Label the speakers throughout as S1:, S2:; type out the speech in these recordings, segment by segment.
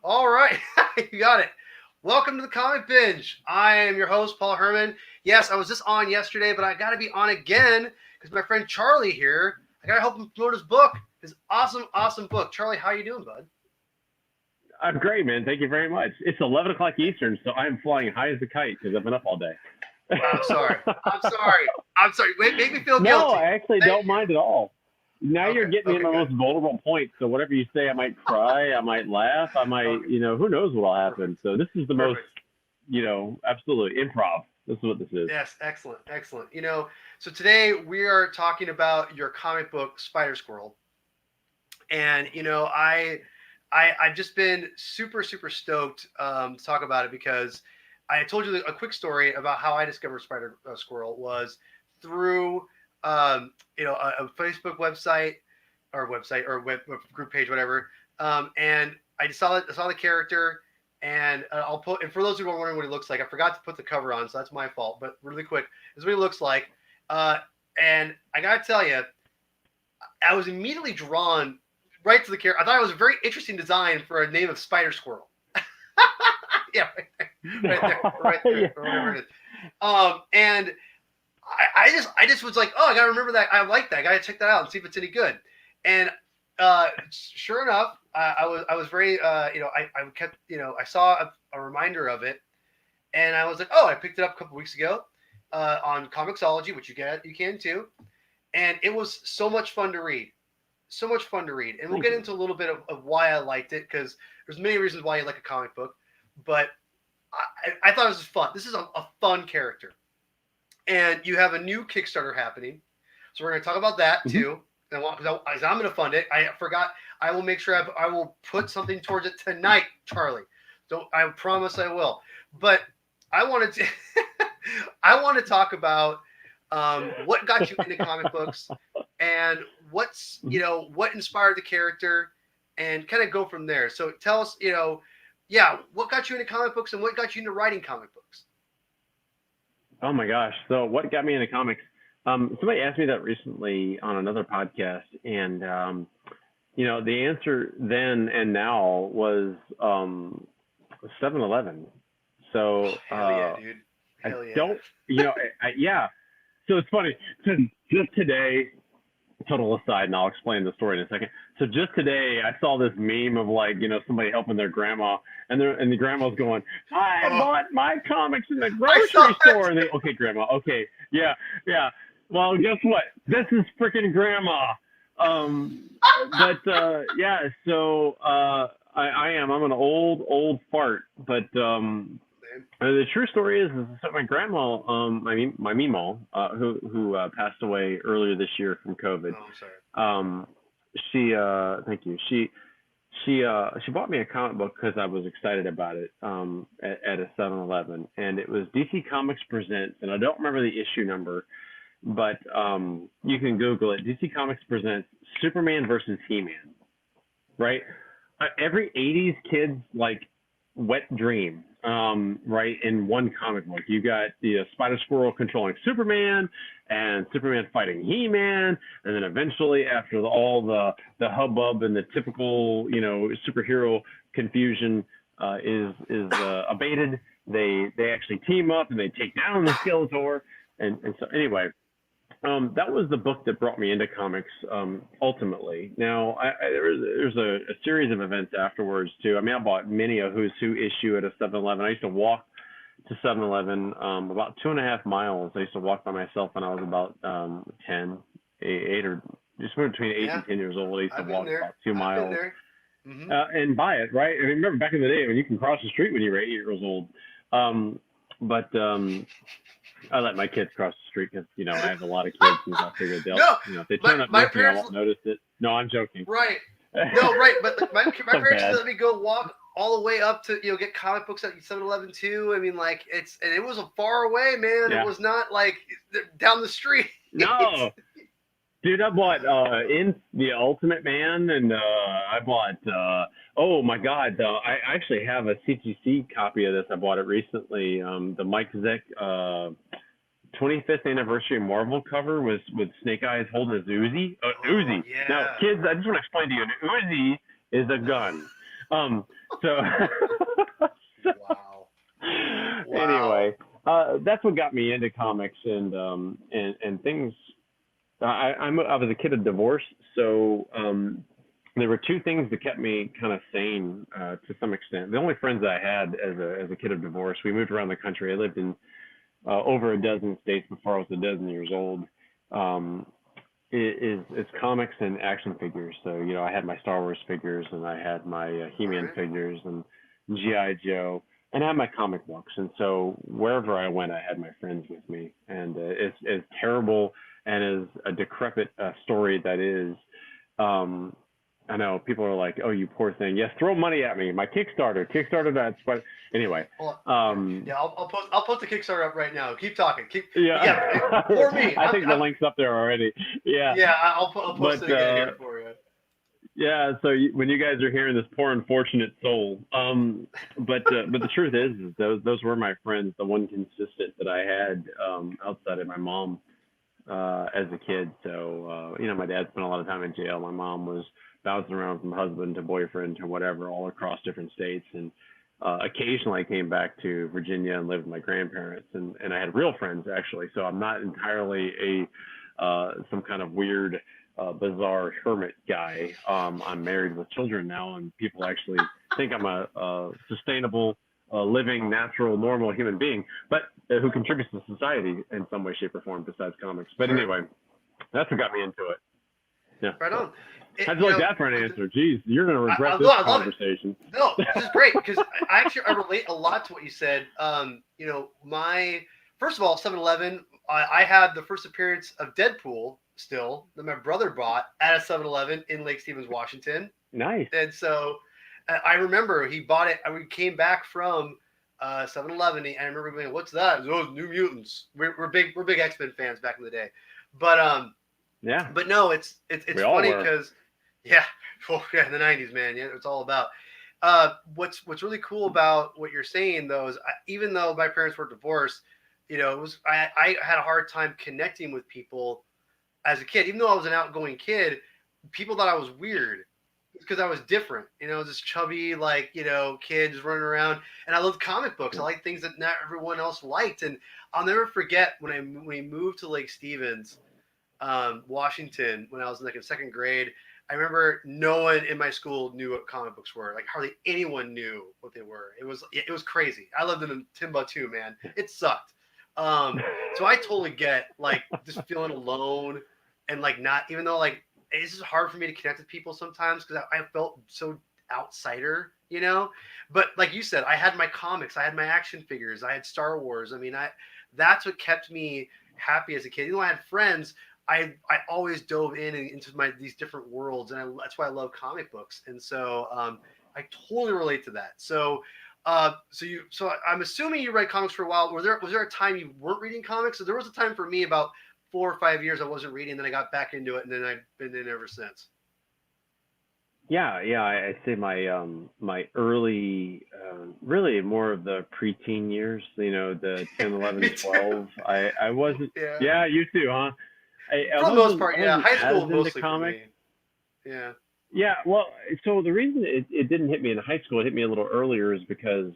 S1: All right, you got it. Welcome to the Comic Binge. I am your host, Paul Herman. Yes, I was just on yesterday, but I got to be on again because my friend Charlie here. I got to help him promote his book, his awesome book. Charlie, how you doing, bud?
S2: I'm great, man. Thank you very much. It's 11 o'clock Eastern, so I'm flying high as a kite because I've been up all day.
S1: I'm sorry. I'm sorry. I'm sorry. Make me feel
S2: No,
S1: guilty.
S2: I actually
S1: Thank
S2: don't
S1: you.
S2: mind at all. Now you're
S1: Okay.
S2: getting me in
S1: Okay.
S2: my
S1: Good.
S2: most vulnerable point. So whatever you say, I might cry, I might laugh, I might,
S1: Okay.
S2: who knows what'll happen.
S1: Perfect.
S2: So this is the most,
S1: Perfect.
S2: absolutely improv. This is what this is.
S1: Yes. Excellent. Excellent. So today we are talking about your comic book Spider-Squirrel. And I've just been super stoked to talk about it because I told you a quick story about how I discovered Spider Squirrel was through a Facebook website or web group page, whatever. And I saw the character, and I'll put. And for those who are wondering what he looks like, I forgot to put the cover on, so that's my fault. But really quick, this is what he looks like. Uh, and I gotta tell you, I was immediately drawn right to the character. I thought it was a very interesting design for a name of Spider Squirrel. Yeah, right there,
S2: Yeah.
S1: or whatever it is. And I just was like, oh, I gotta remember that. I like that. I gotta check that out and see if it's any good. And sure enough, I was very I kept I saw a reminder of it, and I was like, oh, I picked it up a couple weeks ago on Comixology, which you can too, and it was so much fun to read, so much fun to read. And we'll
S2: Thank
S1: get
S2: you.
S1: into a little bit of why I liked it because there's many reasons why you like a comic book, but I thought it was fun. This is a fun character, and you have a new Kickstarter happening, so we're going to talk about that
S2: Hmm.
S1: too. And I'm going to fund it. I forgot. I will make sure I will put something towards it tonight, Charlie. Don't I promise I will. But I wanted to I want to talk about what got you into comic books and what inspired the character and kind of go from there. So tell us, yeah, what got you into comic books and what got you into writing comic books?
S2: Oh my gosh. So what got me into comics? Somebody asked me that recently on another podcast, and the answer then and now was 7-Eleven. So
S1: Hell yeah, dude.
S2: I
S1: Hell yeah.
S2: don't, yeah. So it's funny. So just today, total aside, and I'll explain the story in a second. So just today, I saw this meme of like, somebody helping their grandma, and the grandma's going, "I
S1: Oh,
S2: bought my comics in the
S1: I saw
S2: grocery
S1: that
S2: store." And they, okay, grandma, okay, yeah, yeah. Well, guess what? This is freaking grandma. Um, but yeah. So I am. I'm an old fart, but
S1: too.
S2: the true story is that my grandma, my Mimo, who passed away earlier this year from COVID.
S1: Oh, I'm sorry.
S2: Um, thank you. She bought me a comic book because I was excited about it at a 7-Eleven, and it was DC Comics Presents, and I don't remember the issue number, but you can Google it. DC Comics Presents Superman versus He-Man, right? Every 80s kid's like wet dream, right? In one comic book, you got the Spider Squirrel controlling Superman, and Superman fighting He-Man, and then eventually, after all the hubbub and the typical superhero confusion is abated, they actually team up and they take down the Skeletor, and so anyway, that was the book that brought me into comics ultimately. Now, there's a series of events afterwards too. I mean, I bought many a Who's Who issue at a 7-Eleven. I used to walk to 7-Eleven about 2.5 miles. I used to walk by myself when I was about 10, 8 or just between 8
S1: Yeah,
S2: and 10 years old. I used to
S1: I've been
S2: walk
S1: there.
S2: about two
S1: I've been
S2: miles
S1: there. Mm-hmm.
S2: and buy it, right? I mean, remember back in the day when you can cross the street when you were 8 years old. But I let my kids cross the street because I have a lot of kids, and I figured they'll,
S1: No,
S2: if they
S1: my
S2: turn up
S1: my
S2: near me, I
S1: parents
S2: won't notice it. No, I'm joking.
S1: right. No, right, but like, my
S2: So
S1: parents
S2: bad.
S1: let me go walk all the way up to get comic books at 7-Eleven too. I mean, like it was a far away, man. It
S2: Yeah.
S1: was not like down the street.
S2: No, dude, I bought in the Ultimate Man, and I bought. Oh my God, I actually have a CGC copy of this. I bought it recently. The Mike Zeck 25th anniversary Marvel cover was with Snake Eyes holding his Uzi.
S1: Oh
S2: Uzi. Now,
S1: yeah.
S2: kids, I just want to explain to you, an Uzi is a gun. Um, so,
S1: Wow. Wow.
S2: anyway, that's what got me into comics and things. I was a kid of divorce, so there were two things that kept me kind of sane to some extent. The only friends I had as a kid of divorce, we moved around the country. I lived in over a dozen states before I was a dozen years old. Um, it's comics and action figures. So I had my Star Wars figures and I had my
S1: All
S2: He-Man
S1: right.
S2: figures and GI Joe, and I had my comic books. And so wherever I went, I had my friends with me. And it's as terrible and as a decrepit story that is. Um, I know people are like, "Oh, you poor thing." Yes, throw money at me. My Kickstarter. That's what. Anyway,
S1: Hold on. Yeah.
S2: um,
S1: Yeah. I'll post the Kickstarter up right now. Keep talking. But
S2: yeah,
S1: yeah. For me,
S2: I think the link's up there already. Yeah,
S1: yeah. I'll post
S2: but
S1: it again here for you.
S2: yeah. So when you guys are hearing this poor unfortunate soul, but the truth is those were my friends. The one consistent that I had outside of my mom as a kid. So my dad spent a lot of time in jail. My mom was bouncing around from husband to boyfriend to whatever, all across different states, and occasionally I came back to Virginia and lived with my grandparents, and I had real friends actually. So I'm not entirely a some kind of weird, bizarre hermit guy. I'm married with children now, and people actually think I'm a sustainable, living, natural, normal human being, but who contributes to society in some way, shape, or form besides comics. But
S1: Sure.
S2: anyway, that's what got me into it. Yeah.
S1: Right
S2: So
S1: on. It,
S2: how'd you
S1: you
S2: like
S1: know,
S2: that for an
S1: with
S2: answer? Geez, you're gonna regret this
S1: I love it.
S2: conversation.
S1: No, this is great because I relate a lot to what you said. My first of all, 7-Eleven. I had the first appearance of Deadpool still that my brother bought at a 7-Eleven in Lake Stevens, Washington,
S2: Nice.
S1: and so I remember he bought it. We came back from 7-Eleven, and I remember going, "What's that?" Those New Mutants. We're big X-Men fans back in the day, but
S2: Yeah,
S1: but no, it's
S2: we all
S1: funny
S2: were.
S1: because yeah, well, yeah, in the '90s, man, yeah, it's all about. What's really cool about what you're saying though is even though my parents were divorced, it was I had a hard time connecting with people as a kid, even though I was an outgoing kid. People thought I was weird because I was different. This chubby kid just running around, and I loved comic books. I liked things that not everyone else liked, and I'll never forget when we moved to Lake Stevens, Washington, when I was in second grade. I remember no one in my school knew what comic books were. Like hardly anyone knew what they were. It was crazy. I lived in Timbuktu, man. It sucked. So I totally get just feeling alone and not even though it's just hard for me to connect with people sometimes because I felt so outsider. But like you said, I had my comics, I had my action figures, I had Star Wars. I mean, that's what kept me happy as a kid. Even though I had friends, I always dove into these different worlds, and that's why I love comic books. And so I totally relate to that. So I'm assuming you read comics for a while. Was there a time you weren't reading comics? So there was a time for me about 4 or 5 years I wasn't reading, then I got back into it, and then I've been in ever since.
S2: Yeah. I'd say my early, really more of the preteen years. The 10,
S1: Me
S2: 11,
S1: too.
S2: 12. I wasn't.
S1: Yeah.
S2: Yeah, you too, huh? I
S1: For the most
S2: wasn't
S1: part,
S2: I
S1: yeah.
S2: wasn't
S1: High
S2: as
S1: school
S2: into
S1: mostly for
S2: comics.
S1: me. Yeah.
S2: Yeah, well, so the reason it didn't hit me in high school, it hit me a little earlier, is because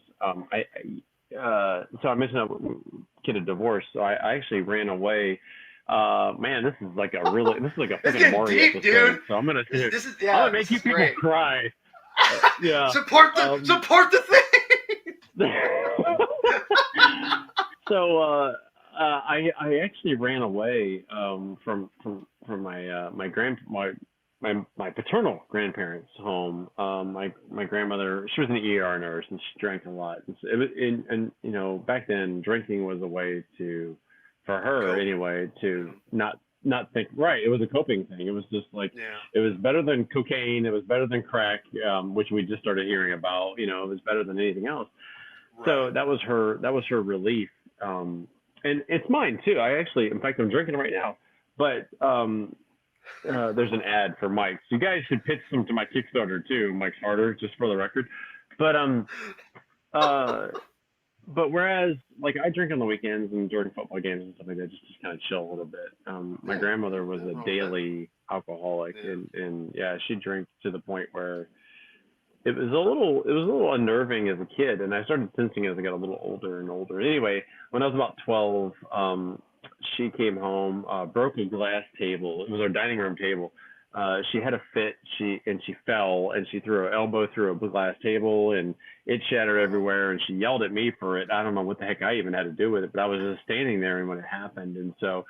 S2: so I mentioned a kid of divorce, so I actually ran away. Man, this is like a
S1: It's
S2: freaking
S1: getting
S2: Maury
S1: deep,
S2: episode.
S1: dude.
S2: So I'm gonna sit
S1: This,
S2: here.
S1: this is
S2: I'm
S1: yeah.
S2: gonna make
S1: This
S2: you
S1: is
S2: people
S1: great.
S2: cry. Yeah.
S1: support the
S2: Um.
S1: support the thing.
S2: So I actually ran away from my paternal grandparents' home. My grandmother, she was an ER nurse and she drank a lot. And so back then drinking was a way for her
S1: Cope.
S2: anyway,
S1: Yeah.
S2: to not think right. It was a coping thing. It was just like
S1: Yeah.
S2: it was better than cocaine. It was better than crack, which we just started hearing about. It was better than anything else.
S1: Right.
S2: So that was her relief. Um, and it's mine too. In fact, I'm drinking right now. But there's an ad for Mike's. You guys should pitch some to my Kickstarter too. Mike's Harder, just for the record. But uh, but whereas like I drink on the weekends and during football games and stuff like that, just kind of chill a little bit. My
S1: Yeah.
S2: grandmother was a
S1: Nothing wrong with that.
S2: daily alcoholic,
S1: Yeah.
S2: and yeah, she drank to the point where it was a little unnerving as a kid, and I started sensing as I got a little older and older. Anyway, when I was about 12, she came home, broke a glass table. It was our dining room table. She had a fit. She fell and she threw her elbow through a glass table, and it shattered
S1: Wow.
S2: everywhere. And she yelled at me for it. I don't know what the heck I even had to do with it, but I was just standing there and when it happened, and so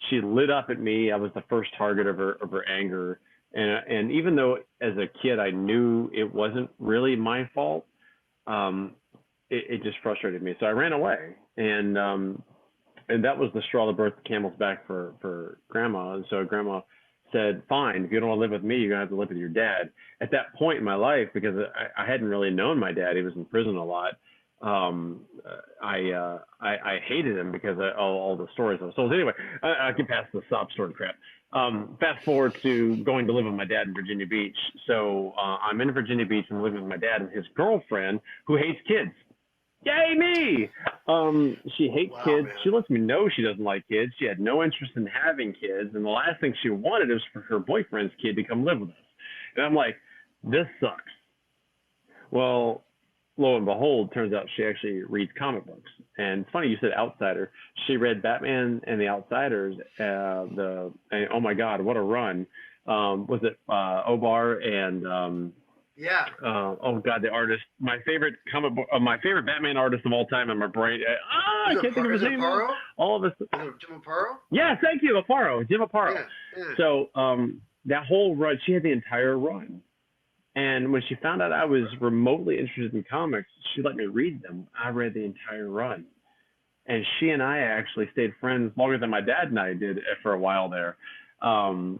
S2: she lit up at me. I was the first target of her anger, and even though as a kid I knew it wasn't really my fault, um, it just frustrated me. So I ran away, and that was the straw that broke the camel's back for grandma. And so grandma said, "Fine, if you don't want to live with me, you're gonna have to live with your dad." At that point in my life, because I hadn't really known my dad, he was in prison a lot. I hated him because of all the stories I was told. Anyway, I get past the sob story crap. Fast forward to going to live with my dad in Virginia Beach. So I'm in Virginia Beach and living with my dad and his girlfriend who hates kids. Yay me! She hates
S1: Wow,
S2: kids.
S1: man.
S2: She lets me know she doesn't like kids. She had no interest in having kids, and the last thing she wanted was for her boyfriend's kid to come live with us. And I'm like, this sucks. Well, lo and behold, turns out she actually reads comic books. And it's funny you said Outsider. She read Batman and the Outsiders. And oh my God, what a run! Was it Obar and
S1: Yeah.
S2: oh God, the artist, my favorite comic book, my favorite Batman artist of all time, and my brain, I can't think of his
S1: Is it
S2: name now.
S1: Paro?
S2: All of us,
S1: Is it Jim Paro?
S2: yeah, thank you, Aparo, Jim Aparo.
S1: Yeah. Yeah.
S2: So that whole run, she had the entire run, and when she found out I was remotely interested in comics, she let me read them. I read the entire run, and she and I actually stayed friends longer than my dad and I did for a while there, and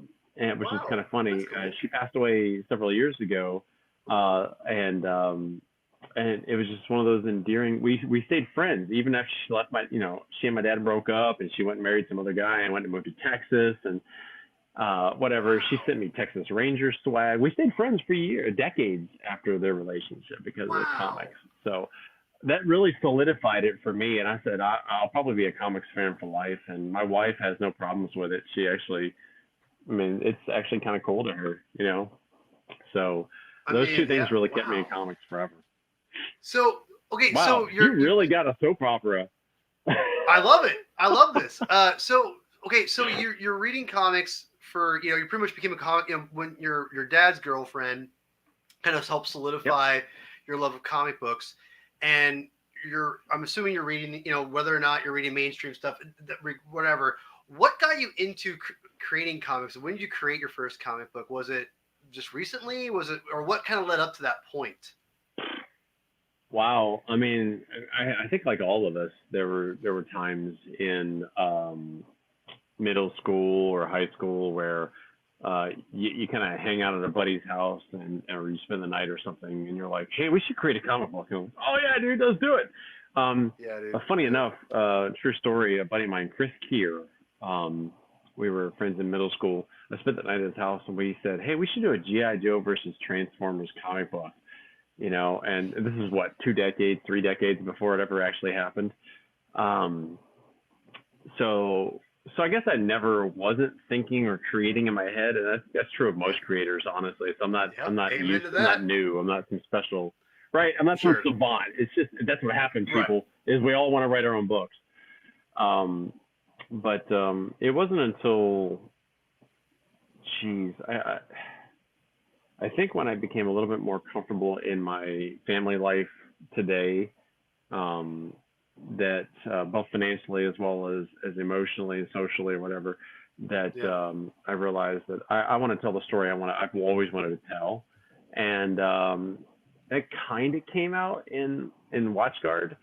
S2: which is kind
S1: Wow.
S2: of funny.
S1: That's cool.
S2: She passed away several years ago, uh, and um, and it was just one of those endearing. We stayed friends even after she left. She and my dad broke up, and she went and married some other guy and went to move to Texas and whatever. She
S1: Wow.
S2: sent me Texas Rangers swag. We stayed friends for years, decades after their relationship because of the
S1: Wow.
S2: comics. So that really solidified it for me. And I said, I'll probably be a comics fan for life. And my wife has no problems with it. She actually, I mean, it's actually kind of cool to her, you know? So
S1: I
S2: those two
S1: mean,
S2: things
S1: yeah.
S2: really kept me in
S1: Wow.
S2: comics forever.
S1: So okay,
S2: Wow.
S1: so
S2: You
S1: you
S2: really got a soap opera.
S1: I love it. I love this. So okay, so you're reading comics for you pretty much became a comic when your dad's girlfriend kind of helped
S2: Yep.
S1: solidify your love of comic books, and I'm assuming you're reading whether or not you're reading mainstream stuff, whatever. What got you into creating comics? When did you create your first comic book? Was it just recently? Was it or what kind of led up to that point?
S2: Wow. I mean, I think like all of us, there were times in middle school or high school where you kind of hang out at a buddy's house or you spend the night or something, and you're like, hey, we should create a comic book. And, oh yeah, dude, let's do it.
S1: Yeah, dude.
S2: Funny
S1: Yeah.
S2: enough, true story. A buddy of mine, Chris Keir, um, we were friends in middle school. I spent the night at his house, and we said, hey, we should do a GI Joe versus Transformers comic book. And this is what 2 decades, 3 decades before it ever actually happened. Um, so so I guess I never wasn't thinking or creating in my head, and that's true of most creators, honestly. So
S1: Yep. Amen to
S2: I'm not
S1: that.
S2: new, I'm not some special, right? I'm not some
S1: Sure.
S2: savant. It's just that's what happens,
S1: Right.
S2: people. Is we all want to write our own books. Um, but it wasn't until, geez, I think when I became a little bit more comfortable in my family life today, um, that both financially as well as emotionally and socially or whatever, that
S1: Yeah.
S2: I realized that I want to tell the story I've always wanted to tell, and it kind of came out in WatchGuard.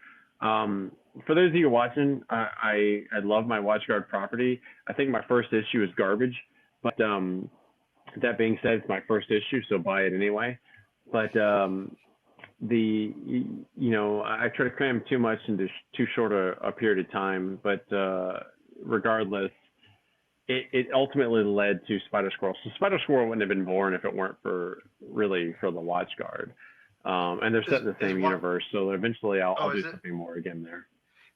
S2: For those of you watching, I love my WatchGuard property. I think my first issue is garbage, but that being said, it's my first issue, so buy it anyway. But I try to cram too much into too short a period of time. But regardless, it ultimately led to Spider-Squirrel. So Spider-Squirrel wouldn't have been born if it weren't for the Watch Guard. And they're set in the
S1: Is
S2: same
S1: what?
S2: universe, so eventually
S1: Oh,
S2: I'll
S1: is
S2: do
S1: it?
S2: something more again there.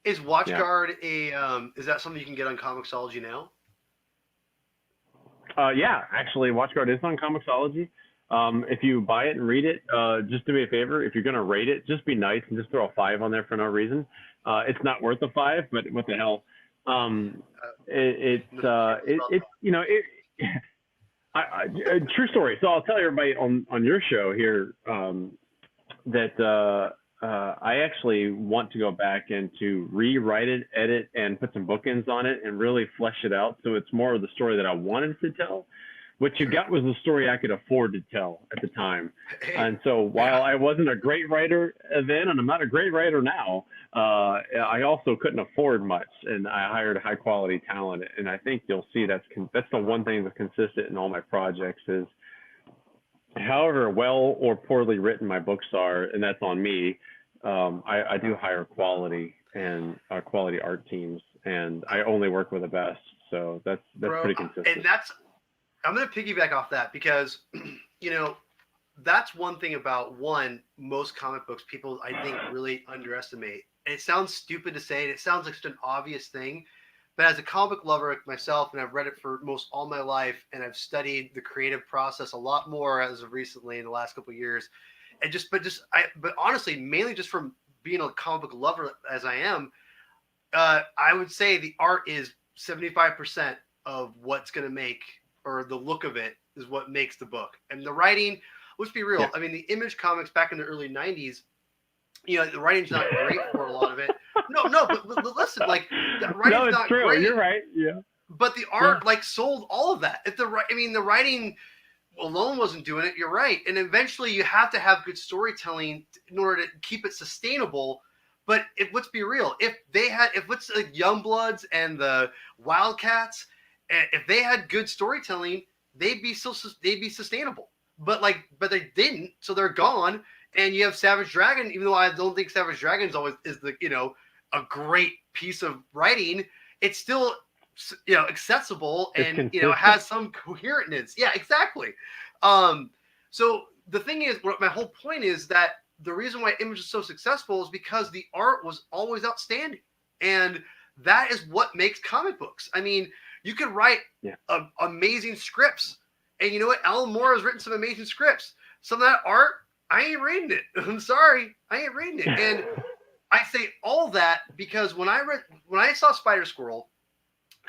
S1: Is
S2: Yeah.
S1: WatchGuard a is that something you can get on Comixology now?
S2: Yeah, actually, WatchGuard is on Comixology. If you buy it and read it, just do me a favor. If you're gonna rate it, just be nice and just throw a 5 on there for no reason. It's not worth a 5, but what the hell? It's true story. So I'll tell everybody on your show here that I actually want to go back and to rewrite it, edit, and put some bookends on it, and really flesh it out so it's more of the story that I wanted to tell. What you got was the story I could afford to tell at the time. And so while I wasn't a great writer then, and I'm not a great writer now, I also couldn't afford much, and I hired high quality talent. And I think you'll see that's the one thing that's consistent in all my projects is, however well or poorly written my books are, and that's on me, I do hire quality and quality art teams, and I only work with the best. So that's
S1: Bro,
S2: pretty consistent.
S1: And I'm going to piggyback off that because, that's one thing about most comic books people, I think, really underestimate. And it sounds stupid to say, and it sounds like such an obvious thing. But as a comic lover like myself, and I've read it for most all my life, and I've studied the creative process a lot more as of recently in the last couple of years, and but honestly, mainly just from being a comic book lover as I am, I would say the art is 75% of what's going to make, or the look of it is what makes the book. And the writing, let's be real.
S2: Yeah.
S1: I mean, the Image comics back in the early 90s, the writing's not great for a lot of it. No, but listen, like, the writing's not
S2: true.
S1: great.
S2: You're right. Yeah.
S1: But the art, sold all of that. The writing alone wasn't doing it. You're right. And eventually you have to have good storytelling in order to keep it sustainable. But let's be real. If it's like Youngbloods and the Wildcats, if they had good storytelling, they'd be sustainable. But they didn't, so they're gone. And you have Savage Dragon, even though I don't think Savage Dragon is a great piece of writing. It's still accessible and has some coherentness. Yeah, exactly. So the thing is, my whole point is that the reason why Image is so successful is because the art was always outstanding, and that is what makes comic books. I mean, you could write amazing scripts, and you know what? Alan Moore has written some amazing scripts. Some of that art, I ain't reading it. I'm sorry, I ain't reading it. And I say all that because when I saw Spider-Squirrel,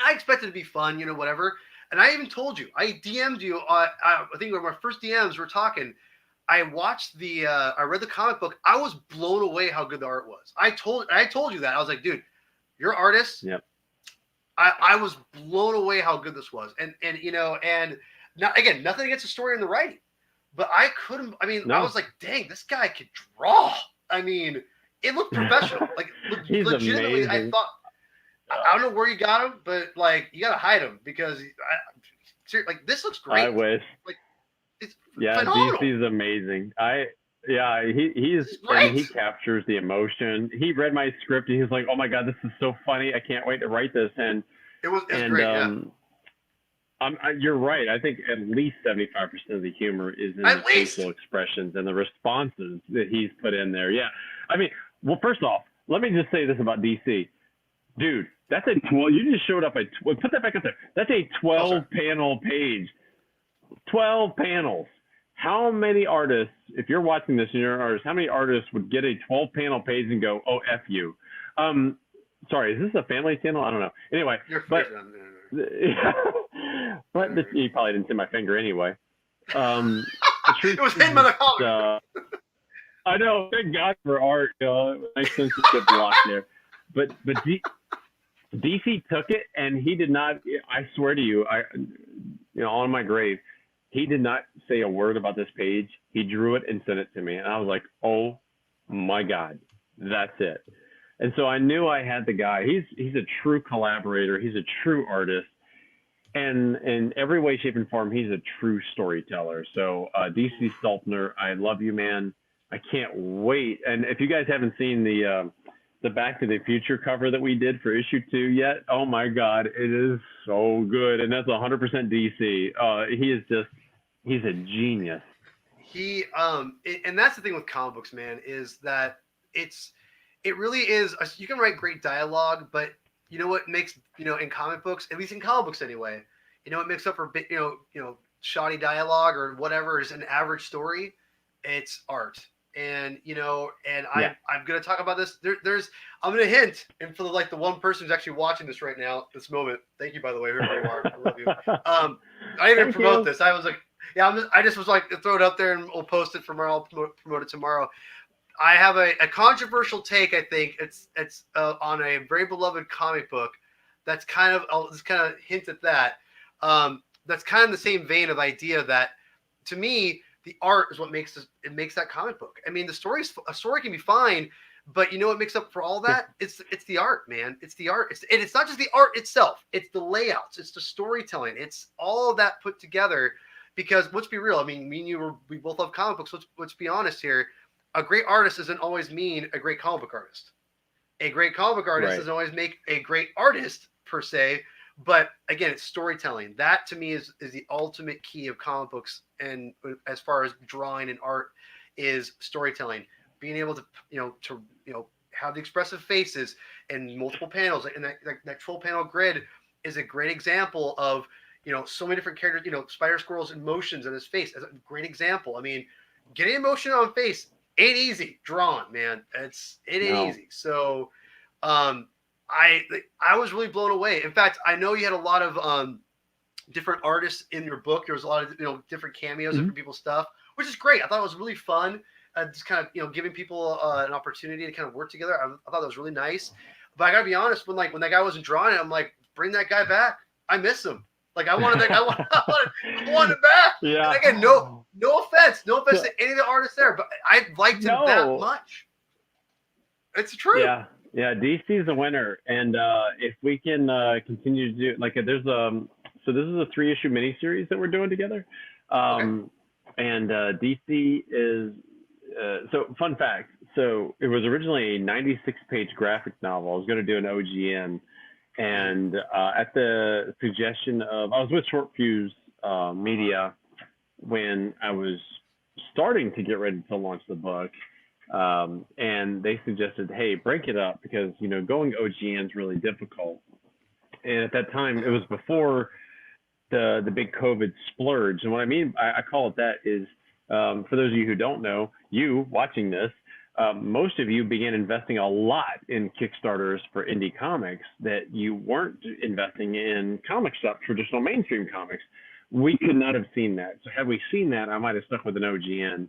S1: I expected it to be fun, whatever. And I even told you, I DM'd you. I think one of my first DMs, we're talking. I watched I read the comic book. I was blown away how good the art was. I told you that. I was like, dude, you're an artist.
S2: Yep.
S1: I was blown away how good this was. And now, again, nothing against the story and the writing, but I couldn't. I mean, I was like, dang, this guy could draw. I mean, it looked professional. Like,
S2: He's
S1: legitimately,
S2: amazing.
S1: I thought. I don't know where you got him, but you gotta hide him because this looks great.
S2: I wish.
S1: It's
S2: phenomenal. DC's amazing. He captures the emotion. He read my script and he's like, "Oh my god, this is so funny! I can't wait to write this." And
S1: it was great.
S2: You're right. I think at least 75% of the humor is in the facial expressions and the responses that he's put in there. Yeah, I mean, well, first off, let me just say this about DC. Dude, that's a 12. You just showed up put that back up there. That's a 12-panel page. 12 panels. How many artists, if you're watching this and you're an artist, how many artists would get a 12-panel page and go, "Oh, F you"? Sorry, is this a family channel? I don't know. Anyway, you probably didn't see my finger anyway.
S1: It was him on the collar.
S2: I know. Thank God for art. It makes sense to get blocked there. But DC took it, and he did not. I swear to you, on my grave, he did not say a word about this page. He drew it and sent it to me, and I was like, "Oh my God, that's it." And so I knew I had the guy. He's a true collaborator. He's a true artist, and in every way, shape, and form, he's a true storyteller. So DC Stolpner, I love you, man. I can't wait. And if you guys haven't seen the Back to the Future cover that we did for issue 2 yet, oh my God, it is so good. And that's 100% DC. He's a genius.
S1: And that's the thing with comic books, man, is that it really is, you can write great dialogue, but you know what makes, in comic books, at least in comic books anyway, it makes up for, shoddy dialogue or whatever is an average story, it's art. And and
S2: Yeah.
S1: I'm gonna talk about this. There's I'm gonna hint, and for the one person who's actually watching this right now, this moment. Thank you, by the way, whoever you are. I love you. Um, I didn't even
S2: Thank
S1: promote
S2: you.
S1: this. I was like, yeah, I just was like, throw it up there and we'll post it tomorrow. I'll promote it tomorrow. I have a controversial take. I think it's on a very beloved comic book. That's kind of I'll just kind of hint at that. That's kind of the same vein of idea that, to me, the art is what makes that comic book. I mean, a story can be fine, but you know what makes up for all
S2: Yeah.
S1: that? It's the art, man. It's the art. And it's not just the art itself. It's the layouts. It's the storytelling. It's all of that put together. Because let's be real. I mean, me and we both love comic books. Let's be honest here. A great artist doesn't always mean a great comic book artist. A great comic book artist
S2: Right.
S1: doesn't always make a great artist per se, but again, it's storytelling. That to me is the ultimate key of comic books, and as far as drawing and art is storytelling. Being able to have the expressive faces and multiple panels, and that 12 panel grid is a great example of so many different characters. Spider-Squirrel's emotions in his face is a great example. I mean, getting emotion on face ain't easy drawn, man. It ain't
S2: No.
S1: easy. So um I was really blown away. In fact, I know you had a lot of different artists in your book. There was a lot of different cameos,
S2: Mhm.
S1: different people's stuff, which is great. I thought it was really fun. Just kind of giving people an opportunity to kind of work together. I thought that was really nice. But I gotta be honest, when that guy wasn't drawing it, I'm like, bring that guy back. I miss him. Like I wanted that. I wanted him back.
S2: Yeah.
S1: And again, no offense
S2: So,
S1: to any of the artists there, but I liked him that
S2: no.
S1: much. It's the truth.
S2: Yeah. Yeah. DC's the winner, and if we can continue to do like there's so this is a 3-issue miniseries that we're doing together,
S1: Okay.
S2: um, and DC is so fun fact. So it was originally a 96-page graphic novel. I was going to do an OGN,
S1: Mm-hmm.
S2: and at the suggestion of I was with Short Fuse Media when I was starting to get ready to launch the book, and they suggested, "Hey, break it up because going OGN is really difficult." And at that time, it
S1: Yeah.
S2: was before the big COVID splurge. And what I mean, I call it that is, for those of you who don't know, you watching this, most of you began investing a lot in Kickstarters for indie comics that you weren't investing in comic shop, traditional mainstream comics. We could not have seen that. So had we seen that, I might have stuck with an OGN,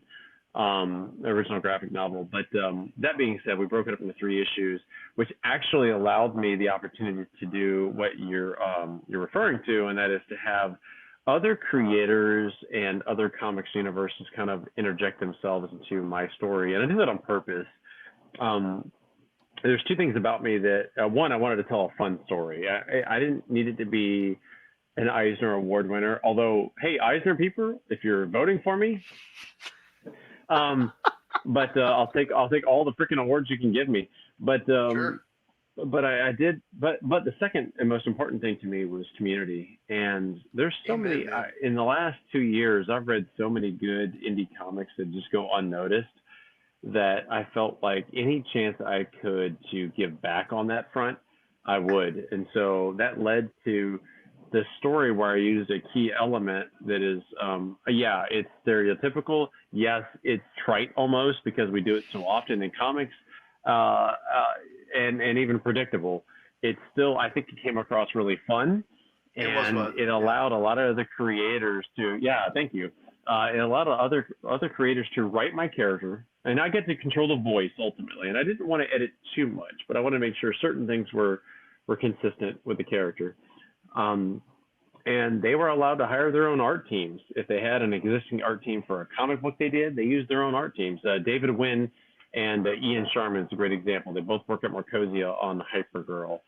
S2: original graphic novel. But that being said, we broke it up into 3 issues, which actually allowed me the opportunity to do what you're referring to, and that is to have other creators and other comics universes kind of interject themselves into my story, and I do that on purpose. Um, there's 2 things about me that one, I wanted to tell a fun story. I didn't need it to be an Eisner Award winner, although hey, Eisner people, if you're voting for me, um, but I'll take all the freaking awards you can give me. But
S1: Sure.
S2: I did. But the second and most important thing to me was community. And there's so
S1: Amen,
S2: many
S1: man.
S2: in the last 2 years. I've read so many good indie comics that just go unnoticed that I felt like any chance I could to give back on that front, I would. And so that led to the story where I used a key element that is, yeah, it's stereotypical. Yes, it's trite almost because we do it so often in comics, and even predictable. It's still, I think it came across really fun,
S1: It was
S2: and
S1: fun.
S2: it
S1: Yeah.
S2: allowed a lot of other creators to, yeah, thank you. It allowed other creators to write my character, and I get to control the voice ultimately. And I didn't want to edit too much, but I wanted to make sure certain things were consistent with the character. Um, and they were allowed to hire their own art teams. If they had an existing art team for a comic book they did, they used their own art teams. David Wynn and Ian Sharman is a great example. They both work at Marcosia on Hypergirl.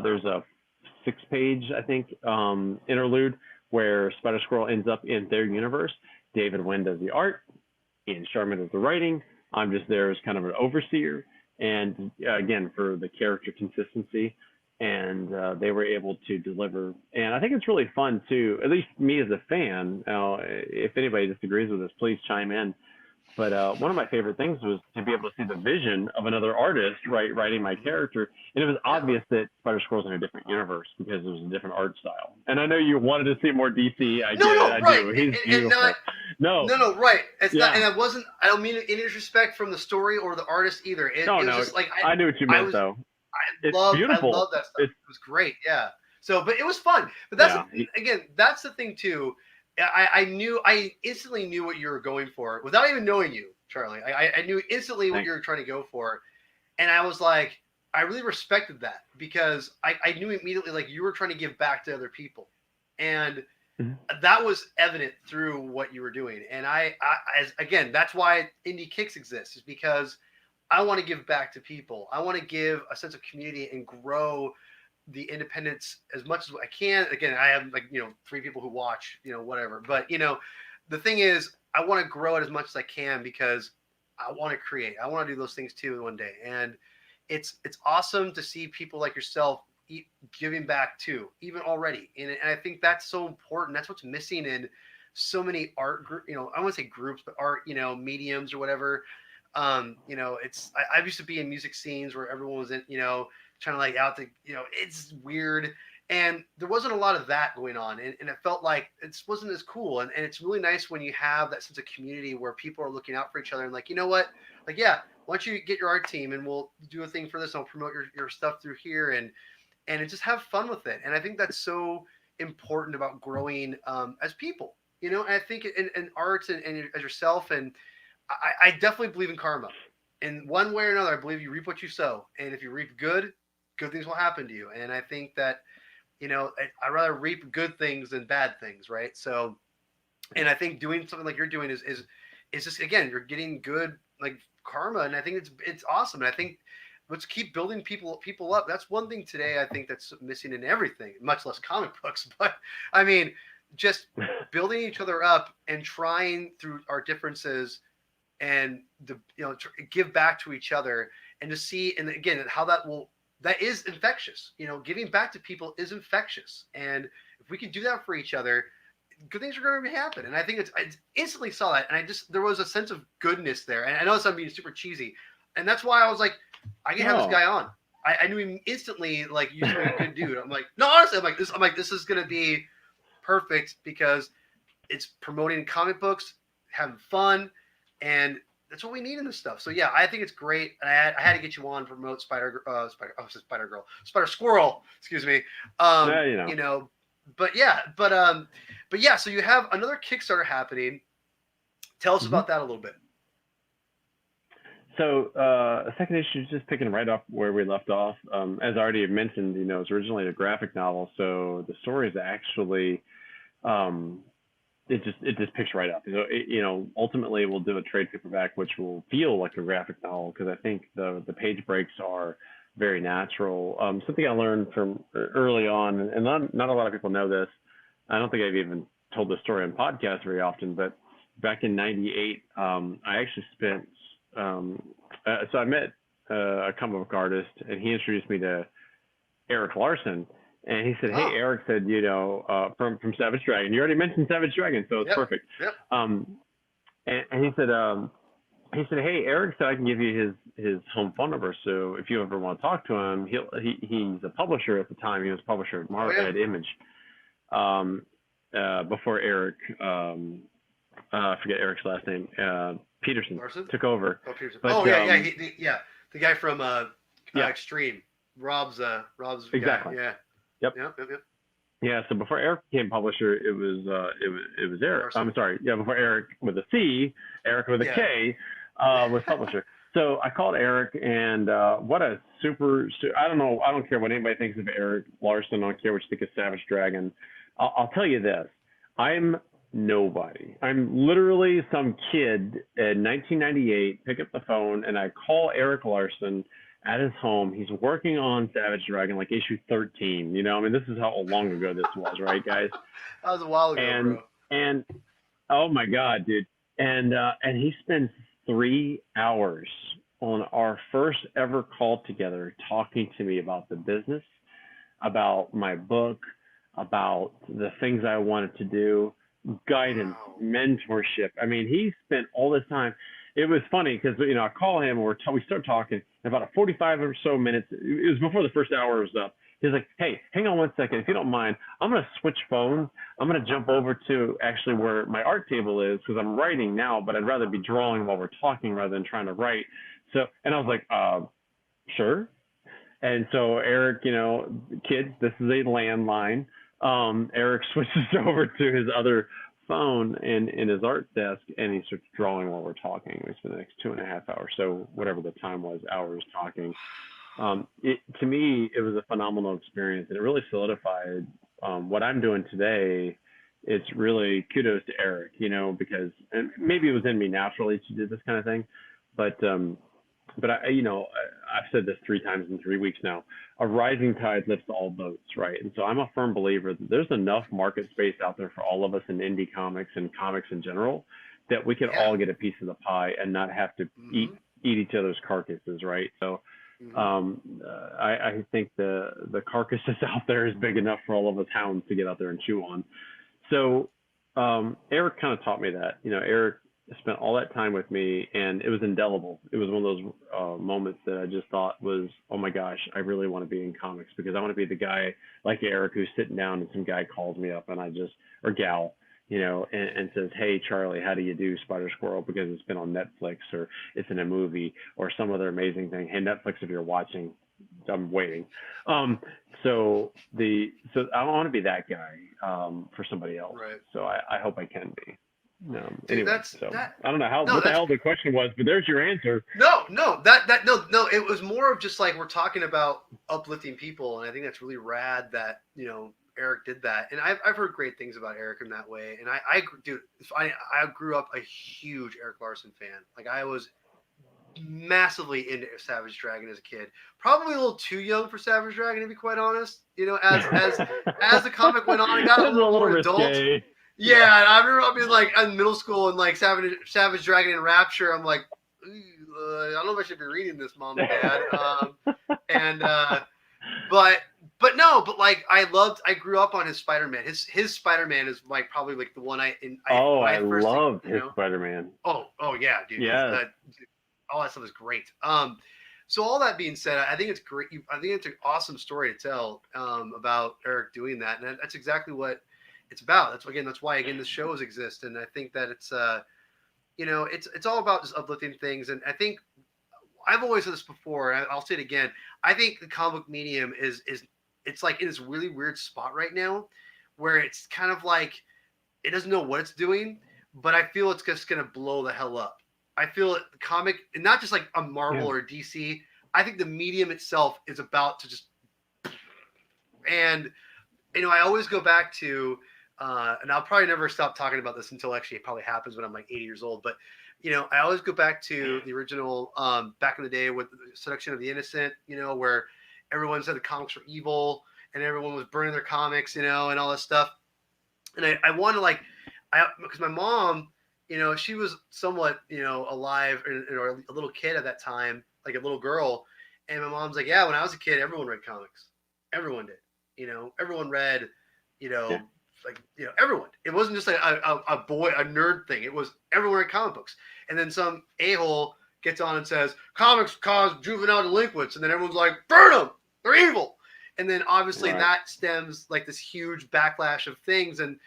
S2: There's a 6-page, I think, interlude where Spider-Squirrel ends up in their universe. David Wynn does the art. Ian Sharman does the writing. I'm just there as kind of an overseer. And again, for the character consistency, and they were able to deliver. And I think it's really fun too, at least me as a fan. Now, if anybody disagrees with this, please chime in. But one of my favorite things was to be able to see the vision of another artist writing my
S1: Mhm.
S2: character, and it was
S1: Yeah.
S2: obvious that Spider-Squirrel's in a different universe because it was a different art style. And I know you wanted to see more DC. I
S1: No,
S2: did.
S1: no,
S2: I
S1: right,
S2: do. He's
S1: and not
S2: beautiful. No,
S1: no, no, right. It's not,
S2: yeah.
S1: and I wasn't. I don't mean any disrespect from the story or the artist either.
S2: No,
S1: It was
S2: no.
S1: just like
S2: I knew what you
S1: I
S2: meant
S1: was
S2: though. It's
S1: I
S2: beautiful.
S1: loved that stuff.
S2: It's
S1: It was great. Yeah. So, but it was fun. But that's
S2: yeah.
S1: again, that's the thing too. I instantly knew what you were going for without even knowing you, Charlie. I knew instantly what
S2: Thanks.
S1: you were trying to go for, and I was like, I really respected that because I knew immediately like you were trying to give back to other people, and
S2: Mhm.
S1: that was evident through what you were doing. And as again, that's why Indie Kicks exists, is because I want to give back to people. I want to give a sense of community and grow the independence as much as I can. Again, I have like, 3 people who watch, whatever. But the thing is, I want to grow it as much as I can because I want to create. I want to do those things too one day. And it's awesome to see people like yourself giving back too, even already. And I think that's so important. That's what's missing in so many art group. I want to say groups, but art, mediums or whatever. I used to be in music scenes where everyone was in, trying to like out to, it's weird. And there wasn't a lot of that going on. And it felt like it wasn't as cool. And it's really nice when you have that sense of community where people are looking out for each other and like, you know what? Like, yeah, why don't you get your art team and we'll do a thing for this and I'll promote your stuff through here and just have fun with it. And I think that's so important about growing as people, and I think in art and as yourself. And I definitely believe in karma. In one way or another, I believe you reap what you sow. And if you reap good, good things will happen to you. And I think that, I'd rather reap good things than bad things, right? So, and I think doing something like you're doing is just, again, you're getting good like karma. And I think it's awesome. And I think let's keep building people up. That's one thing today I think that's missing in everything, much less comic books. But I mean, just building each other up and trying through our differences and give back to each other and to see, and again, how that is infectious. Giving back to people is infectious, and if we can do that for each other, good things are going to happen. And I think I instantly saw that, and there was a sense of goodness there. And I know I'm being super cheesy, and that's why I was like, I can have this
S2: No.
S1: guy on. I knew him instantly, like, you seem like a good dude. I'm like, no, honestly, I'm like this is going to be perfect because it's promoting comic books, having fun, and that's what we need in this stuff. So yeah, I think it's great. And I had to get you on to promote Spider Squirrel, excuse me.
S2: Yeah,
S1: But yeah, but yeah. So you have another Kickstarter happening. Tell us
S2: hmm
S1: about that a little bit.
S2: So, second issue is just picking right up where we left off. As I already mentioned, it's originally a graphic novel, so the story is actually um, it just picks right up. Ultimately we'll do a trade paperback, which will feel like a graphic novel because I think the page breaks are very natural. Something I learned from early on, and not a lot of people know this. I don't think I've even told this story on podcasts very often, but back in '98, I actually spent. So I met a comic book artist, and he introduced me to Eric Larson. And he said, "Hey,
S1: Oh,
S2: Eric said, from Savage Dragon. You already mentioned Savage Dragon, so it's
S1: yep,
S2: perfect."
S1: yep.
S2: Um, and he said, "Hey, Eric said I can give you his home phone number. So if you ever want to talk to him, he's a publisher at the time. He was a publisher
S1: Oh yeah.
S2: at Image um, before Eric. I forget Eric's last name. Peterson
S1: Larson.
S2: took over.
S1: Oh, Peterson.
S2: But
S1: Oh yeah, yeah, yeah. The guy from
S2: yeah,
S1: Extreme. Rob's guy.
S2: exactly.
S1: Yeah.
S2: Yep.
S1: Yep.
S2: Yeah, so before Eric became publisher, it was Eric.
S1: Larson.
S2: I'm sorry. Yeah, before Eric with a C, Eric with a
S1: Yeah.
S2: K was publisher. So I called Eric, and what a I don't know. I don't care what anybody thinks of Eric Larson. I don't care what you think of Savage Dragon. I'll tell you this: I'm nobody. I'm literally some kid in 1998. Pick up the phone and I call Eric Larson at his home. He's working on Savage Dragon, like issue 13. I mean, this is how long ago this was, right, guys?
S1: That was a while ago,
S2: And
S1: bro.
S2: and oh my God, dude! And he spends 3 hours on our first ever call together, talking to me about the business, about my book, about the things I wanted to do, guidance,
S1: Wow.
S2: mentorship. I mean, he spent all this time. it was funny because I call him, we start talking. And about a 45 or so minutes, it was before the first hour was up. He's like, "Hey, hang on one second, if you don't mind. I'm gonna switch phones. I'm gonna jump over to actually where my art table is because I'm writing now, but I'd rather be drawing while we're talking rather than trying to write." So, and I was like, "Sure." And so Eric, kids, this is a landline. Eric switches over to his other phone in his art desk, and he starts drawing while we're talking. We spent the next 2.5 hours, so whatever the time was, hours talking. To me, it was a phenomenal experience, and it really solidified what I'm doing today. It's really kudos to Eric, because and maybe it was in me naturally to do this kind of thing, but I've said this 3 times in 3 weeks now. A rising tide lifts all boats, right? And so I'm a firm believer that there's enough market space out there for all of us in indie comics and comics in general that we can
S1: Yeah.
S2: all get a piece of the pie and not have to eat each other's carcasses, right? So I think the carcasses out there is big enough for all of us hounds to get out there and chew on. So Eric kind of taught me that. Eric spent all that time with me, and it was indelible. It was one of those moments that I just thought was, oh my gosh, I really want to be in comics because I want to be the guy like Eric who's sitting down and some guy calls me up and or gal, and says, "Hey, Charlie, how do you do Spider-Squirrel? Because it's been on Netflix or it's in a movie or some other amazing thing. Hey, Netflix, if you're watching, I'm waiting." So I want to be that guy for somebody else.
S1: Right.
S2: So I hope I can be.
S1: Dude,
S2: Anyway, I don't know what the hell the question was, but there's your answer.
S1: No, it was more of just like we're talking about uplifting people, and I think that's really rad that Eric did that, and I've heard great things about Eric in that way, and I grew up a huge Eric Larson fan. Like I was massively into Savage Dragon as a kid, probably a little too young for Savage Dragon to be quite honest. As the comic went on, it got a little more adult. Yeah, and I remember being like in middle school and like Savage Dragon and Rapture. I'm like, I don't know if I should be reading this, Mom and Dad. But like I grew up on his Spider-Man. His Spider-Man is like probably like the one I
S2: love his Spider-Man.
S1: Oh yeah, dude.
S2: Yeah.
S1: All that stuff is great. So all that being said, I think it's great. I think it's an awesome story to tell about Eric doing that, and that's exactly what it's about. That's why this shows exist, and I think that it's it's all about just uplifting things. And I think I've always said this before, and I'll say it again. I think the comic book medium is it's like in this really weird spot right now, where it's kind of like it doesn't know what it's doing, but I feel it's just gonna blow the hell up. I feel the comic, and not just like a Marvel or DC. I think the medium itself is about to just, and I always go back to. And I'll probably never stop talking about this until actually it probably happens when I'm like 80 years old. But, I always go back to the original back in the day with the Seduction of the Innocent, where everyone said the comics were evil and everyone was burning their comics, and all this stuff. And I want to because my mom, she was somewhat, alive or a little kid at that time, like a little girl. And my mom's like, yeah, when I was a kid, everyone read comics. Everyone did, everyone read, everyone. It wasn't just a boy, a nerd thing. It was everyone read comic books. And then some a-hole gets on and says, comics cause juvenile delinquents. And then everyone's like, burn them. They're evil. And then obviously that stems like this huge backlash of things. And,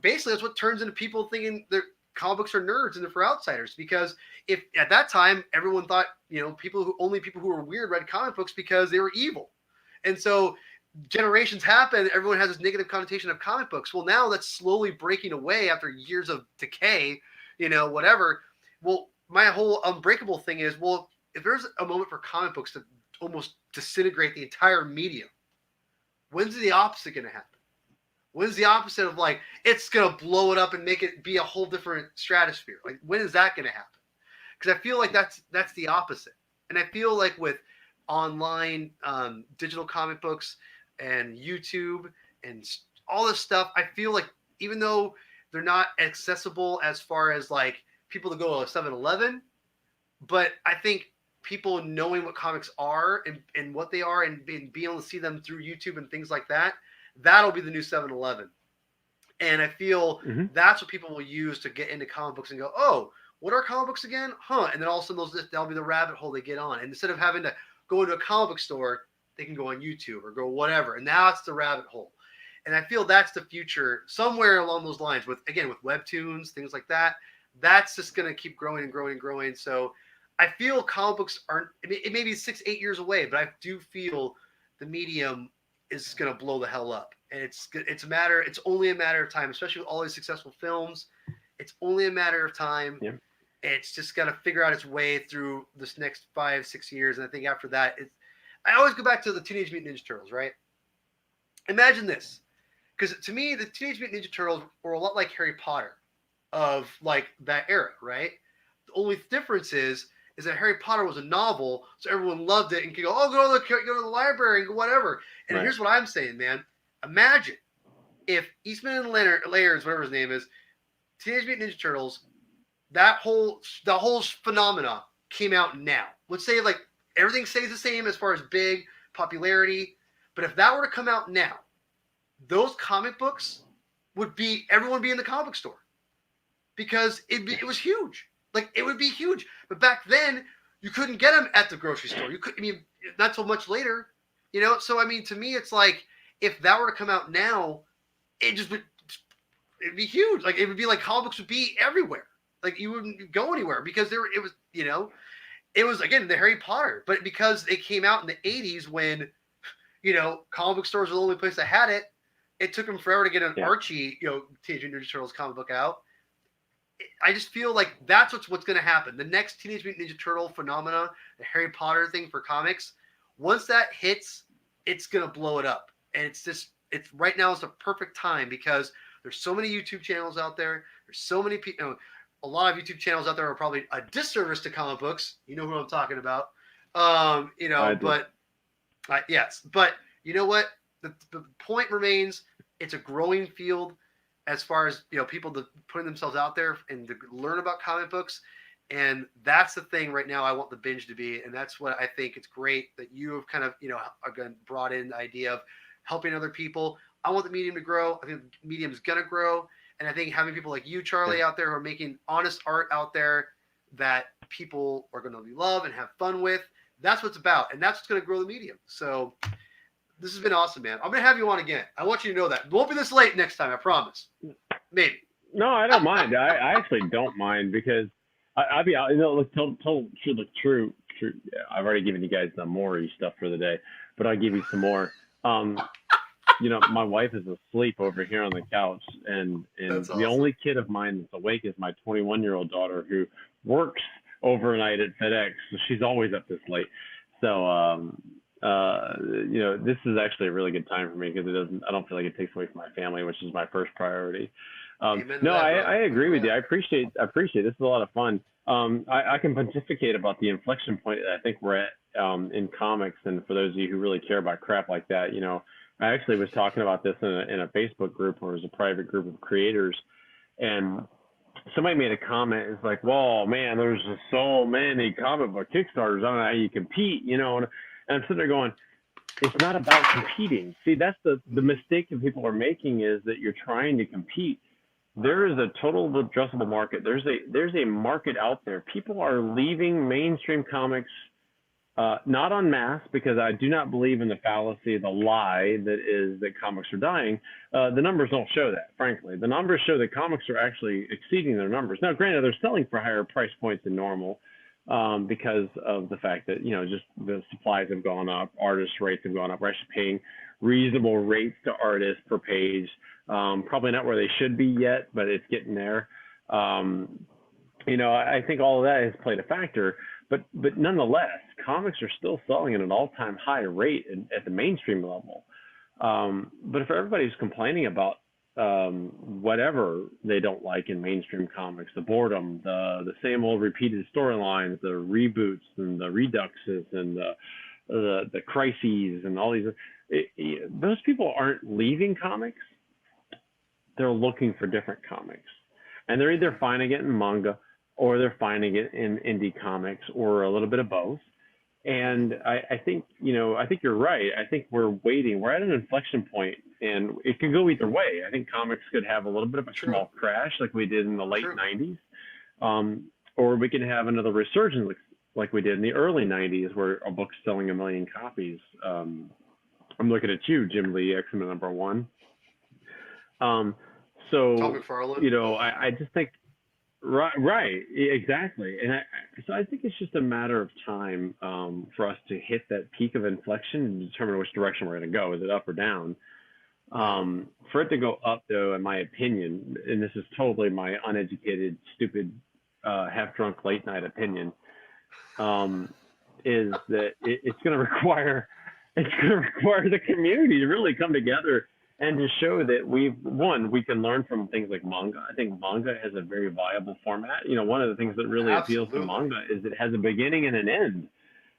S1: basically that's what turns into people thinking that comic books are nerds and they're for outsiders. Because if at that time, everyone thought, people who were weird read comic books because they were evil. And so generations happen, everyone has this negative connotation of comic books. Well, now that's slowly breaking away after years of decay, whatever. Well, my whole Unbreakable thing is, well, if there's a moment for comic books to almost disintegrate the entire medium, when's the opposite going to happen? When's the opposite of like, it's going to blow it up and make it be a whole different stratosphere? Like, when is that going to happen? Because I feel like that's the opposite. And I feel like with online digital comic books and YouTube and all this stuff, I feel like even though they're not accessible as far as like people to go to 7-Eleven, but I think people knowing what comics are and what they are and being able to see them through YouTube and things like that, that'll be the new 7-Eleven. And I feel that's what people will use to get into comic books and go, oh, what are comic books again? Huh? And then all of a sudden that'll be the rabbit hole they get on. And instead of having to go into a comic book store, they can go on YouTube or go whatever. And now it's the rabbit hole. And I feel that's the future somewhere along those lines with, again, with webtoons, things like that. That's just going to keep growing and growing and growing. So I feel comic books aren't, it may be 6-8 years away, but I do feel the medium is going to blow the hell up. And it's only a matter of time, especially with all these successful films. It's only a matter of time.
S2: Yeah.
S1: It's just got to figure out its way through this next 5-6 years. And I think after that, I always go back to the Teenage Mutant Ninja Turtles, right? Imagine this. Because to me, the Teenage Mutant Ninja Turtles were a lot like Harry Potter of like that era, right? The only difference is that Harry Potter was a novel, so everyone loved it and could go, oh, go to the library and go whatever. And Here's what I'm saying, man. Imagine if Eastman and Layers, whatever his name is, Teenage Mutant Ninja Turtles, the whole phenomena came out now. Let's say like everything stays the same as far as big popularity, but if that were to come out now, those comic books everyone would be in the comic store because it was huge. Like it would be huge. But back then you couldn't get them at the grocery store. Not so much later, So I mean, to me, it's like if that were to come out now, it'd be huge. Like it would be like comic books would be everywhere. Like you wouldn't go anywhere because it was again the Harry Potter, but because it came out in the 80s when comic book stores were the only place that had it. It took them forever to get an Archie, Teenage Mutant Ninja Turtles comic book out. I just feel like that's what's going to happen. The next Teenage Mutant Ninja Turtle phenomena, the Harry Potter thing for comics, once that hits, it's going to blow it up. And it's right now it's the perfect time because there's so many YouTube channels out there. There's so many people. A lot of YouTube channels out there are probably a disservice to comic books. You know who I'm talking about. Yes, but you know what? The point remains. It's a growing field as far as people putting themselves out there and to learn about comic books, and that's the thing right now. I want the binge to be, and that's what I think. It's great that you have kind of again brought in the idea of helping other people. I want the medium to grow. I think the medium is gonna grow, and I think having people like you, Charlie, out there who are making honest art out there that people are gonna love and have fun with. That's what it's about, and that's what's gonna grow the medium. So. This has been awesome, man. I'm going to have you on again. I want you to know that. It won't be this late next time, I promise. Maybe.
S2: No, I don't mind. I actually don't mind because I'll be out. True. I've already given you guys some more stuff for the day, but I'll give you some more. My wife is asleep over here on the couch, and awesome. The only kid of mine that's awake is my 21-year-old daughter who works overnight at FedEx. So she's always up this late. So, this is actually a really good time for me because I don't feel like it takes away from my family, which is my first priority. I agree with you. I appreciate this is a lot of fun. I can pontificate about the inflection point that I think we're at in comics. And for those of you who really care about crap like that, I actually was talking about this in a Facebook group where it was a private group of creators, and somebody made a comment. It's like, well, man, there's just so many comic book Kickstarters. I don't know how you compete, And I'm sitting there going, it's not about competing. See, that's the mistake that people are making is that you're trying to compete. There is a total addressable market. There's a market out there. People are leaving mainstream comics, not en masse, because I do not believe in the fallacy, the lie that comics are dying. The numbers don't show that, frankly. The numbers show that comics are actually exceeding their numbers. Now, granted, they're selling for higher price points than normal. Because of the fact that, just the supplies have gone up, artist rates have gone up. We're actually paying reasonable rates to artists per page. Probably not where they should be yet, but it's getting there. I think all of that has played a factor, but nonetheless, comics are still selling at an all-time high rate at the mainstream level. But if everybody's complaining about whatever they don't like in mainstream comics, the boredom, the same old repeated storylines, the reboots and the reduxes and the crises and all these, those people aren't leaving comics. They're looking for different comics, and they're either finding it in manga or they're finding it in indie comics or a little bit of both. And I think you're right. I think we're waiting. We're at an inflection point, and it could go either way. I think comics could have a little bit of a small crash like we did in the late 90s. or we can have another resurgence like we did in the early '90s, where a book's selling 1 million copies. I'm looking at you, Jim Lee, X-Men #1. Um,
S1: Tom
S2: so
S1: McFarlane.
S2: you know, I just think right, exactly, and so I think it's just a matter of time for us to hit that peak of inflection and determine which direction we're going to go. Is it up or down?
S1: Right.
S2: For it to go up, though, in my opinion, and this is totally my uneducated, stupid, half-drunk late night opinion, um, is that it's going to require the community to really come together and to show that we can learn from things like manga. I think manga has a very viable format. You know, one of the things that really appeals to
S1: Absolutely.
S2: manga is it has a beginning and an end.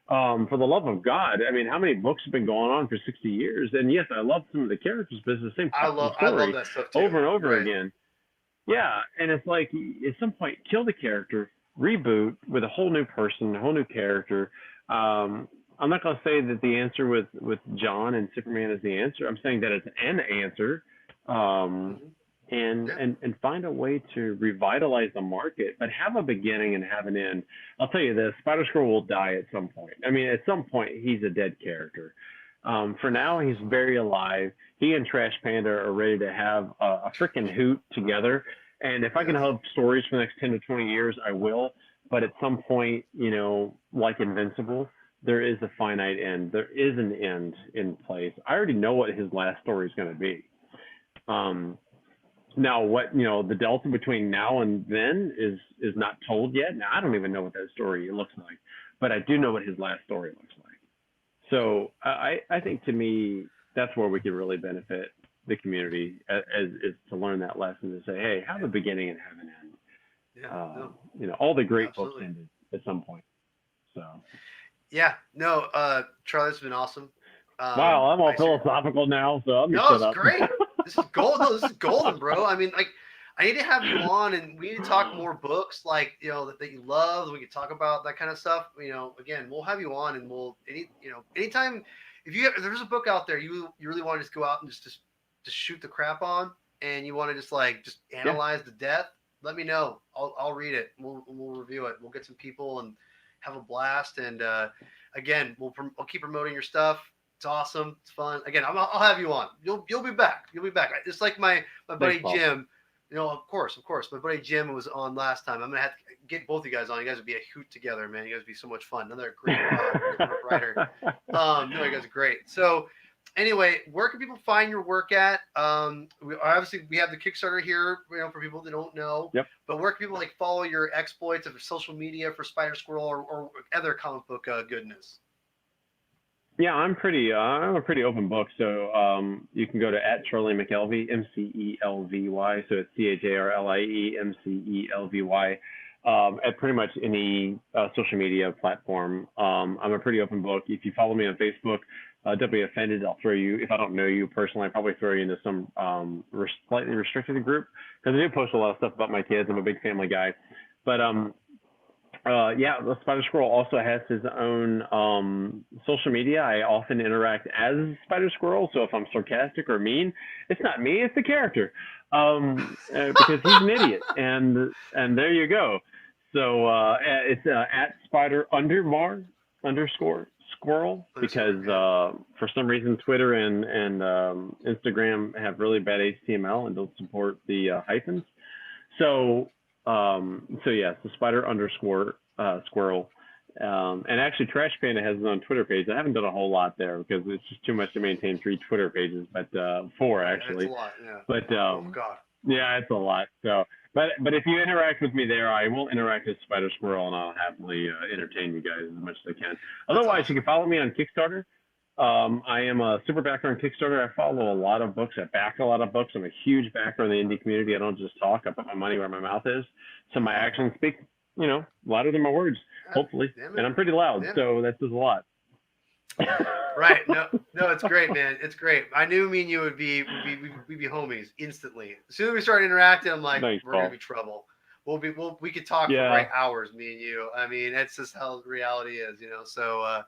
S2: For the love of God, I mean, how many books have been going on for 60 years? And yes, I love some of the characters, but it's the same fucking
S1: I love
S2: story
S1: that stuff too.
S2: over and over
S1: Right.
S2: again. Yeah, and it's like at some point, kill the character, reboot with a whole new person, a whole new character. I'm not going to say that the answer with John and Superman is the answer. I'm saying that it's an answer, um,
S1: Hmm.
S2: and
S1: Yeah.
S2: and find a way to revitalize the market, but have a beginning and have an end. I'll tell you this: Spider-Squirrel will die at some point. I mean, at some point, he's a dead character. For now, he's very alive. He and Trash Panda are ready to have a freaking hoot together. And if I can
S1: Yes.
S2: have stories for the next 10 to 20 years, I will. But at some point, you know, like Invincible, there is a finite end. There is an end in place. I already know what his last story is going to be. Um, Now, what you know, the delta between now and then is not told yet. Now, I don't even know what that story looks like, but I do know what his last story looks like.
S1: Cool.
S2: So I think to me that's where we could really benefit the community as is to learn that lesson to say, hey, have
S1: Yeah.
S2: a beginning and have an end.
S1: Yeah. No.
S2: You know, all the great books
S1: Absolutely.
S2: ended at some point. So
S1: Yeah. No. Charlie, this has been awesome.
S2: wow, I'm all
S1: I see.
S2: philosophical now, so let me
S1: No,
S2: shut
S1: it's
S2: up.
S1: great. This is gold. No, this is golden, bro. I mean, like, I need to have you on, and we need to talk more books, like that you love. That we can talk about that kind of stuff. Again, we'll have you on, and anytime if there's a book out there you really want to just go out and just shoot the crap on, and you want to just
S2: Yeah,
S1: analyze the death, let me know. I'll read it. We'll review it. We'll get some people and have a blast. And again, I'll keep promoting your stuff. It's awesome. It's fun. Again, I'll have you on. You'll be back. You'll be back. It's like my
S2: thanks,
S1: buddy
S2: Paul.
S1: Jim. Of course. My buddy Jim was on last time. I'm gonna have to get both of you guys on. You guys would be a hoot together, man. You guys would be so much fun. Another great comic book writer. No, you guys are great. So anyway, where can people find your work at? We have the Kickstarter here, for people that don't know.
S2: Yep.
S1: But where can people follow your exploits of social media for Spider-Squirrel or other comic book goodness?
S2: Yeah, I'm a pretty open book. So you can go to at Charlie McElvey, MCELVY. So it's CHARLIE MCELVY. At pretty much any social media platform. I'm a pretty open book. If you follow me on Facebook, don't be offended. I'll throw you, if I don't know you personally, I'll probably throw you into some slightly restricted group because I do post a lot of stuff about my kids. I'm a big family guy. But yeah, the Spider-Squirrel also has his own social media. I often interact as Spider-Squirrel, so if I'm sarcastic or mean, it's not me, it's the character, because he's an idiot, and there you go. So it's at Spider underscore Squirrel because for some reason Twitter and Instagram have really bad HTML and don't support the hyphens. So yes, the Spider underscore Squirrel. And actually, Trash Panda has his own Twitter page. I haven't done a whole lot there because it's just too much to maintain 3 Twitter pages, but 4
S1: It's a
S2: actually.
S1: lot. Yeah.
S2: But
S1: Oh God.
S2: yeah, it's a lot. So, but if you interact with me there, I will interact with Spider Squirrel, and I'll happily entertain you guys as much as I can.
S1: That's
S2: Otherwise, you
S1: awesome.
S2: can follow me on Kickstarter. I am a super backer on Kickstarter. I follow a lot of books. I back a lot of books. I'm a huge backer in the indie community. I don't just talk. I put my money where my mouth is. So my actions speak, louder than my words, hopefully.
S1: Damn
S2: And
S1: it.
S2: I'm pretty loud,
S1: Damn it.
S2: so that says a lot.
S1: Right. No, it's great, man. It's great. I knew me and you we'd be homies instantly. As soon as we started interacting, I'm like,
S2: Nice,
S1: we're gonna
S2: Paul.
S1: be trouble. We could talk for
S2: Yeah.
S1: probably hours, me and you. I mean, that's just how reality is. So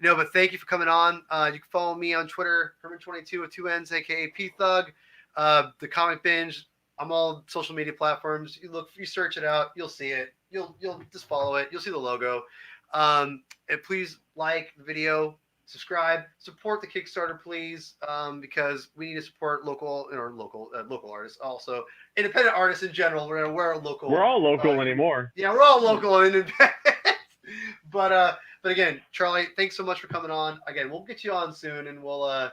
S1: no, but thank you for coming on. You can follow me on Twitter, Herman22 with 2 N's, aka P Thug. The Comic Binge. I'm all social media platforms. You search it out, you'll see it. You'll just follow it. You'll see the logo. And please like the video, subscribe, support the Kickstarter, please, because we need to support local artists, also independent artists in general. We're local.
S2: We're all local anymore.
S1: Yeah, we're all local and independent. But again, Charlie, thanks so much for coming on. Again, we'll get you on soon, and we'll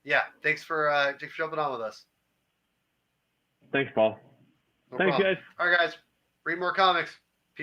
S1: yeah, thanks for jumping on with us.
S2: Thanks, Paul.
S1: No
S2: Thanks,
S1: problem.
S2: guys.
S1: All right, guys, read more comics.